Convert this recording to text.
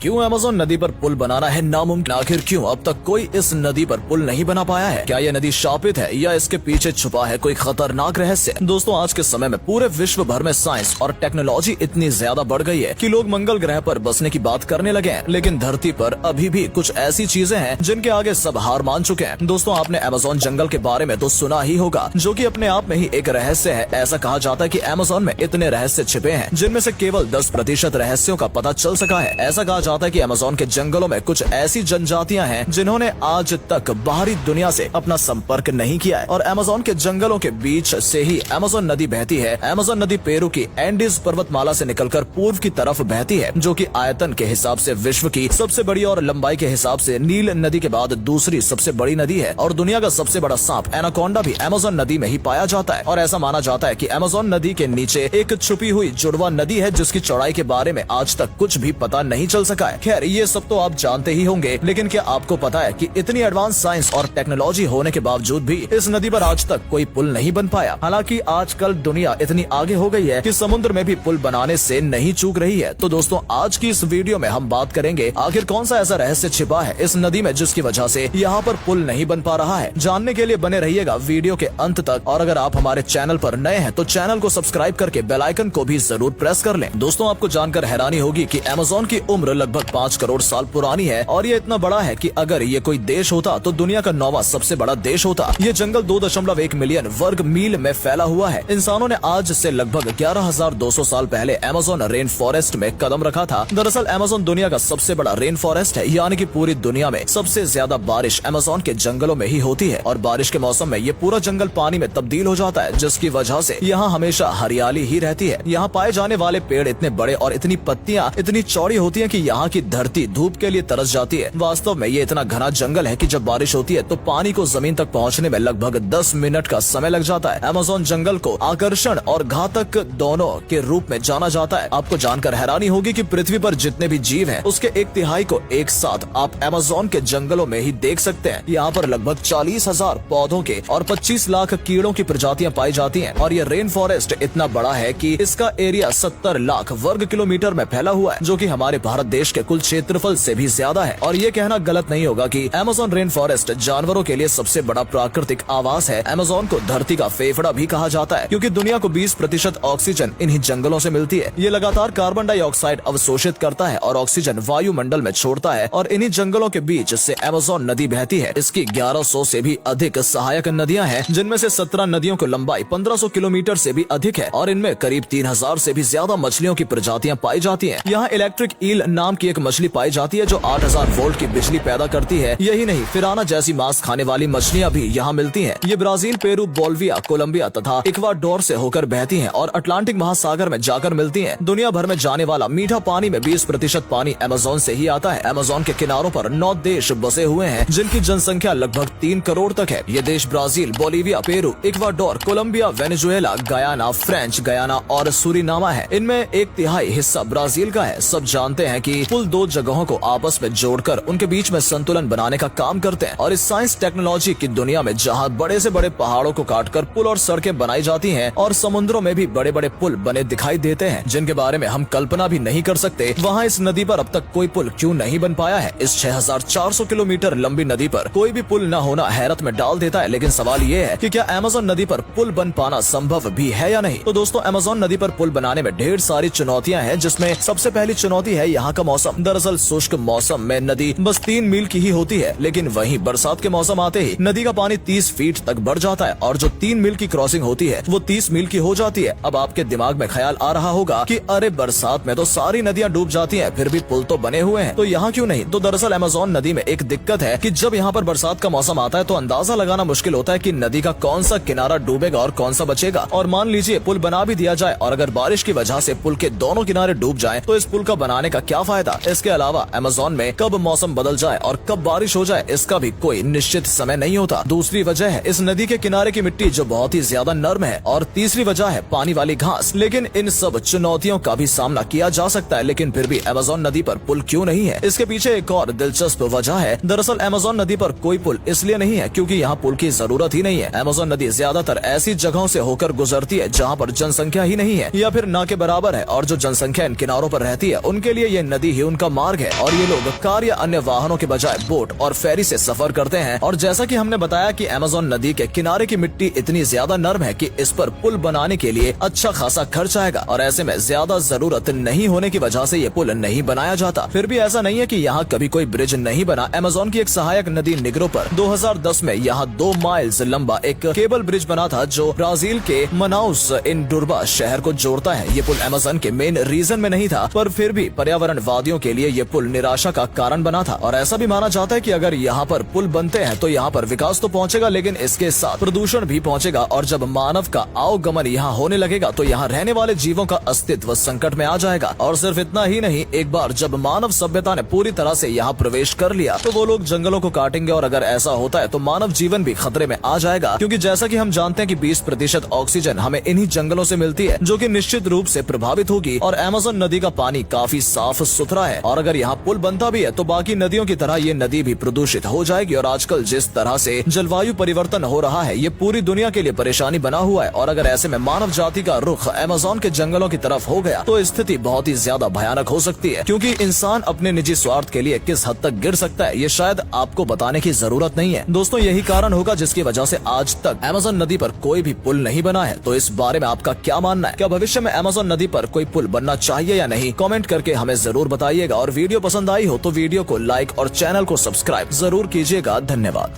क्यों अमेज़न नदी पर पुल बनाना है नामुमकिन? आखिर क्यों अब तक कोई इस नदी पर पुल नहीं बना पाया है? क्या यह नदी शापित है या इसके पीछे छुपा है कोई खतरनाक रहस्य? दोस्तों, आज के समय में पूरे विश्व भर में साइंस और टेक्नोलॉजी इतनी ज्यादा बढ़ गई है कि लोग मंगल ग्रह पर बसने की बात करने लगे हैं, लेकिन धरती पर अभी भी कुछ ऐसी चीजें हैं जिनके आगे सब हार मान चुके हैं। दोस्तों, आपने अमेज़न जंगल के बारे में तो सुना ही होगा, जो कि अपने आप में ही एक रहस्य है। ऐसा कहा जाता है कि अमेज़न में इतने रहस्य छिपे हैं जिनमें से केवल 10% रहस्यों का पता चल सका है। ऐसा कहा जाता है कि अमेज़न के जंगलों में कुछ ऐसी जनजातियां हैं जिन्होंने आज तक बाहरी दुनिया से अपना संपर्क नहीं किया है, और अमेज़न के जंगलों के बीच से ही अमेज़न नदी बहती है। अमेज़न नदी पेरू की एंडीज पर्वतमाला से निकलकर पूर्व की तरफ बहती है, जो कि आयतन के हिसाब से विश्व की सबसे बड़ी और लंबाई के हिसाब से नील नदी के बाद दूसरी सबसे बड़ी नदी है। और दुनिया का सबसे बड़ा सांप एनाकोंडा भी अमेज़न नदी में ही पाया जाता है। और ऐसा माना जाता है कि अमेज़न नदी के नीचे एक छुपी हुई जुड़वा नदी है जिसकी चौड़ाई के बारे में आज तक कुछ भी पता नहीं चल सका है। खैर, ये सब तो आप जानते ही होंगे, लेकिन क्या आपको पता है कि इतनी एडवांस साइंस और टेक्नोलॉजी होने के बावजूद भी इस नदी पर आज तक कोई पुल नहीं बन पाया? हालांकि आजकल दुनिया इतनी आगे हो गई है कि समुद्र में भी पुल बनाने से नहीं चूक रही है। तो दोस्तों, आज की इस वीडियो में हम बात करेंगे आखिर कौन सा ऐसा रहस्य छिपा है इस नदी में जिसकी वजह से यहाँ पर पुल नहीं बन पा रहा है। जानने के लिए बने रहिएगा वीडियो के अंत तक, और अगर आप हमारे चैनल पर नए हैं तो चैनल को सब्सक्राइब करके बेल आइकन को भी जरूर प्रेस कर लें। दोस्तों, आपको जानकर हैरानी होगी कि अमेज़न की उम्र लगभग 5 करोड़ साल पुरानी है, और ये इतना बड़ा है कि अगर ये कोई देश होता तो दुनिया का 9वां सबसे बड़ा देश होता। ये जंगल 2.1 मिलियन वर्ग मील में फैला हुआ है। इंसानों ने आज से लगभग 11,200 साल पहले अमेज़न रेन फॉरेस्ट में कदम रखा था। दरअसल अमेज़न दुनिया का सबसे बड़ा रेन फॉरेस्ट है, यानी कि पूरी दुनिया में सबसे ज्यादा बारिश अमेज़न के जंगलों में ही होती है। और बारिश के मौसम में ये पूरा जंगल पानी में तब्दील हो जाता है, जिसकी वजह से यहाँ हमेशा हरियाली ही रहती है। यहाँ पाए जाने वाले पेड़ इतने बड़े और इतनी पत्तियाँ इतनी चौड़ी होती है कि यहाँ की धरती धूप के लिए तरस जाती है। वास्तव में ये इतना घना जंगल है कि जब बारिश होती है तो पानी को जमीन तक पहुँचने में लगभग 10 मिनट का समय लग जाता है। अमेज़न जंगल को आकर्षण और घातक दोनों के रूप में जाना जाता है। आपको जानकर हैरानी होगी कि पृथ्वी पर जितने भी जीव हैं, उसके 1/3 को एक साथ आप अमेज़न के जंगलों में ही देख सकते हैं। यहाँ पर लगभग 40,000 पौधों के और 25 लाख कीड़ों की प्रजातियां पाई जाती हैं। और ये रेन फॉरेस्ट इतना बड़ा है कि इसका एरिया 70 लाख वर्ग किलोमीटर में फैला हुआ है, जो कि हमारे भारत देश के कुल क्षेत्रफल से भी ज्यादा है। और ये कहना गलत नहीं होगा कि अमेज़न रेन फॉरेस्ट जानवरों के लिए सबसे बड़ा प्राकृतिक आवास है। अमेज़न को धरती का फेफड़ा भी कहा जाता है, क्योंकि दुनिया को 20% ऑक्सीजन इन्हीं जंगलों से मिलती है। ये लगातार कार्बन डाइऑक्साइड अवशोषित करता है और ऑक्सीजन वायुमंडल में छोड़ता है, और इन्हीं जंगलों के बीच से अमेज़न नदी बहती है। इसकी 1100 से भी अधिक सहायक नदियां हैं, जिनमें से 17 नदियों की लंबाई 1500 किलोमीटर से भी अधिक है, और इनमें करीब 3000 से भी ज्यादा मछलियों की प्रजातियां पाई जाती हैं। यहाँ इलेक्ट्रिक ईल नाम की एक मछली पाई जाती है जो 8000 वोल्ट की बिजली पैदा करती है। यही नहीं, फिराना जैसी मांस खाने वाली मछलियां भी यहाँ मिलती हैं। ये ब्राजील, पेरू, बोलिविया, कोलंबिया तथा इक्वाडोर से होकर बहती हैं और अटलांटिक महासागर में जाकर मिलती हैं। दुनिया भर में जाने वाला मीठा पानी में 20% पानी अमेज़न से ही आता है। अमेज़न के किनारों पर 9 देश बसे हुए हैं, जिनकी जनसंख्या लगभग 3 करोड़ तक है। ये देश Brazil, Bolivia, Peru, Ecuador, Colombia, Venezuela, Guyana, French Guyana और सूरीनामा है। इनमें 1/3 हिस्सा ब्राजील का है। सब जानते हैं कि पुल 2 जगहों को आपस में जोड़कर उनके बीच में संतुलन बनाने का काम करते हैं। और इस साइंस टेक्नोलॉजी की दुनिया में जहाँ बड़े से बड़े पहाड़ों को काटकर पुल और सड़कें बनाई जाती हैं, और समुद्रों में भी बड़े बड़े पुल बने दिखाई देते हैं जिनके बारे में हम कल्पना भी नहीं कर सकते, वहाँ इस नदी पर अब तक कोई पुल क्यों नहीं बन पाया है? इस 6400 किलोमीटर लंबी नदी पर कोई भी पुल न होना हैरत में डाल देता है। लेकिन सवाल ये है कि क्या अमेज़न नदी पर पुल बन पाना संभव भी है या नहीं? तो दोस्तों, अमेज़न नदी पर पुल बनाने में ढेर सारी चुनौतियां हैं, जिसमें सबसे पहली चुनौती है यहाँ का मौसम। दरअसल शुष्क मौसम में नदी बस 3 मील की ही होती है, लेकिन वहीं बरसात के मौसम आते ही नदी का पानी 30 फीट तक बढ़ जाता है, और जो 3 मील की क्रॉसिंग होती है वो 30 मील की हो जाती है। अब आपके दिमाग में ख्याल आ रहा होगा कि अरे, बरसात में तो सारी नदियां डूब जाती हैं, फिर भी पुल तो बने हुए हैं, तो यहाँ क्यों नहीं? तो दरअसल अमेज़न नदी में एक दिक्कत है कि जब यहाँ पर बरसात का मौसम आता है तो अंदाजा लगाना मुश्किल होता है कि नदी का कौन सा किनारा डूबेगा और कौन सा बचेगा। और मान लीजिए पुल बना भी दिया जाए, और अगर बारिश की वजह से पुल के दोनों किनारे डूब जाएं, तो इस पुल का बनाने का क्या फायदा? इसके अलावा अमेज़न में कब मौसम बदल जाए और कब बारिश हो जाए, इसका भी कोई निश्चित समय नहीं होता। दूसरी वजह है इस नदी के किनारे की मिट्टी जो बहुत ही ज्यादा नर्म है, और तीसरी वजह है पानी वाली घास। लेकिन इन सब चुनौतियों का भी सामना किया जा सकता है, लेकिन फिर भी अमेज़न नदी पर पुल क्यों नहीं है? इसके पीछे एक और दिलचस्प वजह है। दरअसल अमेज़न नदी पर कोई पुल इसलिए नहीं है क्योंकि यहाँ पुल की जरूरत ही नहीं है। अमेज़न नदी ज्यादातर ऐसी जगहों से होकर गुजरती है जहाँ पर जनसंख्या ही नहीं है, या फिर ना के बराबर है, और जो जनसंख्या इन किनारों पर रहती है उनके लिए ये नदी ही उनका मार्ग है और ये लोग कार या अन्य वाहनों के बजाय बोट और फेरी से सफर करते हैं। और जैसा कि हमने बताया कि अमेज़न नदी के किनारे की मिट्टी इतनी ज्यादा नरम है कि इस पर पुल बनाने के लिए अच्छा खासा खर्च आएगा और ऐसे में ज्यादा जरूरत नहीं होने की वजह से ये पुल नहीं बनाया जाता। फिर भी ऐसा नहीं है कि यहाँ कभी कोई ब्रिज नहीं बना। अमेज़न की एक सहायक नदी निग्रो पर 2010 में यहाँ 2 माइल्स लंबा एक केबल ब्रिज बना था जो ब्राजील के मनाउस इन डुरबा शहर को जोड़ता है। ये पुल अमेज़न के मेन रीजन में नहीं था, पर फिर भी पर्यावरणवादियों के लिए ये पुल निराशा का कारण बना था। और ऐसा भी माना जाता है कि अगर यहाँ पर पुल बनते हैं तो यहाँ पर विकास तो पहुँचेगा, लेकिन इसके साथ प्रदूषण भी पहुँचेगा। और जब मानव का आवागमन यहाँ होने लगेगा तो यहाँ रहने वाले जीवों का अस्तित्व संकट में आ जाएगा। और सिर्फ इतना ही नहीं, एक बार जब मानव सभ्यता ने पूरी तरह से यहाँ प्रवेश कर लिया तो वो लोग जंगलों को काटेंगे और अगर ऐसा होता है तो मानव जीवन भी खतरे में आ जाएगा, क्योंकि जैसा कि हम जानते हैं कि 20% ऑक्सीजन हमें इन्हीं जंगलों से मिलती है, जो कि निश्चित रूप से प्रभावित होगी। और अमेज़न नदी का पानी काफी साफ सुथरा है और अगर यहाँ पुल बनता भी है तो बाकी नदियों की तरह ये नदी भी प्रदूषित हो जाएगी। और आजकल जिस तरह से जलवायु परिवर्तन हो रहा है ये पूरी दुनिया के लिए परेशानी बना हुआ है। और अगर ऐसे में मानव जाति का रुख अमेज़न के जंगलों की तरफ हो गया तो स्थिति बहुत ही ज्यादा भयानक हो सकती है, क्योंकि इंसान अपने निजी स्वार्थ के लिए किस हद तक गिर सकता है ये शायद आपको बताने की जरूरत नहीं है। दोस्तों, यही कारण होगा जिसकी वजह से आज तक अमेज़न नदी पर कोई भी पुल नहीं बना है। तो इस बारे में आपका क्या मानना है? क्या भविष्य में अमेज़न नदी पर कोई पुल बनना चाहिए या नहीं? कमेंट करके हमें जरूर बताइएगा। और वीडियो पसंद आई हो तो वीडियो को लाइक और चैनल को सब्सक्राइब जरूर कीजिएगा। धन्यवाद।